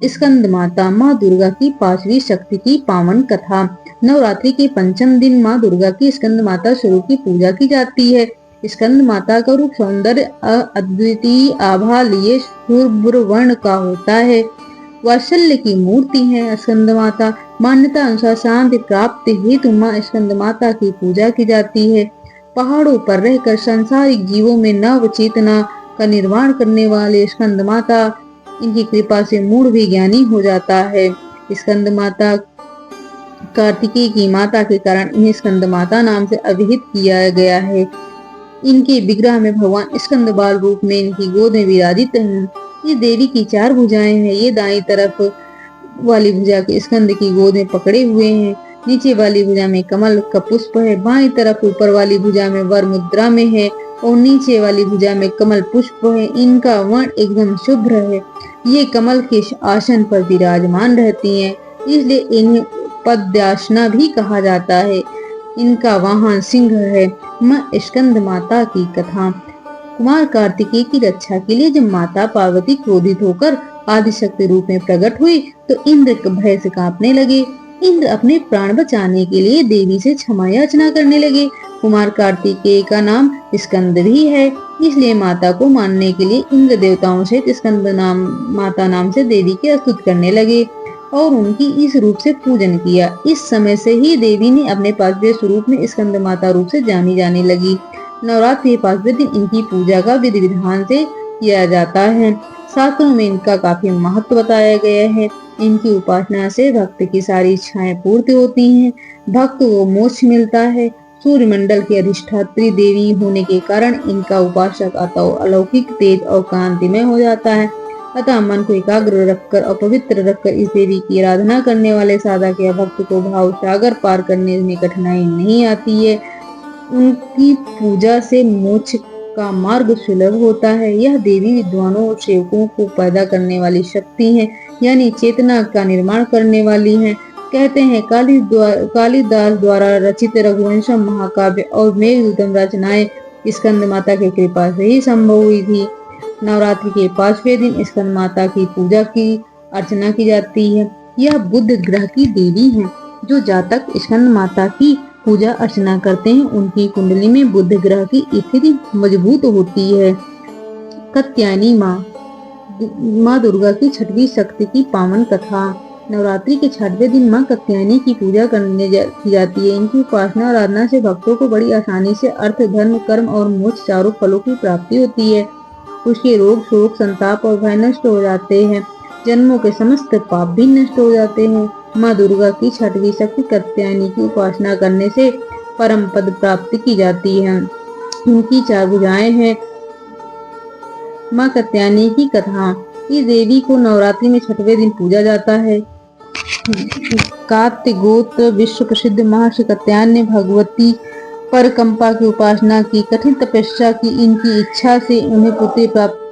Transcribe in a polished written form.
स्कंद माता माँ दुर्गा की पांचवी शक्ति की पावन कथा। नवरात्रि के पंचम दिन माँ दुर्गा की स्कंद माता स्वरूप की पूजा की जाती है। स्कंद माता का रूप सौंदर्य अद्वितीय आभा लिए शुभ्र वर्ण का होता है। वात्सल्य की मूर्ति है स्कंद माता। मान्यता अनुसार शांति प्राप्ति हेतु माँ स्कंद माता की पूजा की जाती है। पहाड़ों पर रहकर सांसारिक जीवों में नव चेतना का निर्माण करने वाले स्कंद माता, इनकी कृपा से मूड भी ज्ञानी हो जाता है। स्कंद माता कार्तिकेय की माता के कारण इन्हें स्कंद माता नाम से अभिहित किया गया है। इनके विग्रह में भगवान स्कंद बाल रूप में इनकी गोद में विराजित हैं। ये देवी की चार भुजाएं हैं। ये दाई तरफ वाली भुजा के स्कंद की गोद में पकड़े हुए हैं। नीचे वाली भुजा में कमल का पुष्प है। बाईं तरफ ऊपर वाली भुजा में वर मुद्रा में है और नीचे वाली भुजा में कमल पुष्प है। इनका वर्ण एकदम शुभ्र है। ये कमल के आसन पर विराजमान रहती हैं, इसलिए इन्हें पद्यासना भी कहा जाता है। इनका वाहन सिंह है। माँ स्कंद माता की कथा। कुमार कार्तिकेय की रक्षा के लिए जब माता पार्वती क्रोधित होकर आदिशक्ति रूप में प्रकट हुई तो इंद्र भय से कांपने लगे। इंद्र अपने प्राण बचाने के लिए देवी से क्षमा याचना करने लगे। कुमार कार्तिकेय का नाम स्कंद भी है, इसलिए माता को मानने के लिए इंद्र देवताओं से स्कंद माता नाम से देवी की स्तुति करने लगे और उनकी इस रूप से पूजन किया। इस समय से ही देवी ने अपने पांचवें स्वरूप में स्कंद माता रूप से जानी जाने लगी। नवरात्रि के पांचवें दिन इनकी पूजा का विधि विधान से किया जाता है। शास्त्रों में इनका काफी महत्व बताया गया है। इनकी उपासना से भक्त की सारी इच्छाएं पूर्ण होती हैं। भक्त को मोक्ष मिलता है। सूर्य मंडल की अधिष्ठात्री देवी होने के कारण इनका उपासक अलौकिक तेज और कांतिमय हो जाता है। अतः मन को एकाग्र रखकर और पवित्र रखकर इस देवी की आराधना करने वाले साधक या भक्त को भाव सागर पार करने में कठिनाई नहीं आती है। उनकी पूजा से मोक्ष का मार्ग सुलभ होता है। यह देवी विद्वानों और सेवकों को पैदा करने वाली शक्ति है, यानी चेतना का निर्माण करने वाली है। कहते हैं कालिदास द्वारा रचित रघुवंशम महाकाव्य और मेघदूतम रचनाएं स्कंद माता की कृपा से ही संभव हुई थी। नवरात्रि के पांचवें दिन स्कंद माता की पूजा की अर्चना की जाती है। यह बुध ग्रह की देवी है। जो जातक स्कंद माता की पूजा अर्चना करते हैं उनकी कुंडली में बुध ग्रह की स्थिति मजबूत होती है। कात्यायनी माँ दुर्गा की छठवीं शक्ति की पावन कथा। नवरात्रि के छठवें दिन माँ कात्यायनी की पूजा की जाती है। इनकी उपासना और आराधना से भक्तों को बड़ी आसानी से अर्थ, धर्म, कर्म और मोक्ष चारों फलों की प्राप्ति होती है। उसके रोग, शोक, संताप और भय नष्ट हो जाते हैं। जन्मों के समस्त पाप भी नष्ट हो जाते हैं। माँ दुर्गा की छठवीं शक्ति कात्यायनी की उपासना करने से परम पद प्राप्ति की जाती है। उनकी चार भुजाएं हैं। माँ कात्यायनी की कथा। इस देवी को नवरात्रि में छठवें दिन पूजा जाता है। कात्य गोत्र विश्व प्रसिद्ध महर्षि कात्यायन ने भगवती परकंपा की उपासना की, कठिन तपस्या की। इनकी इच्छा से उन्हें पुत्री प्राप्त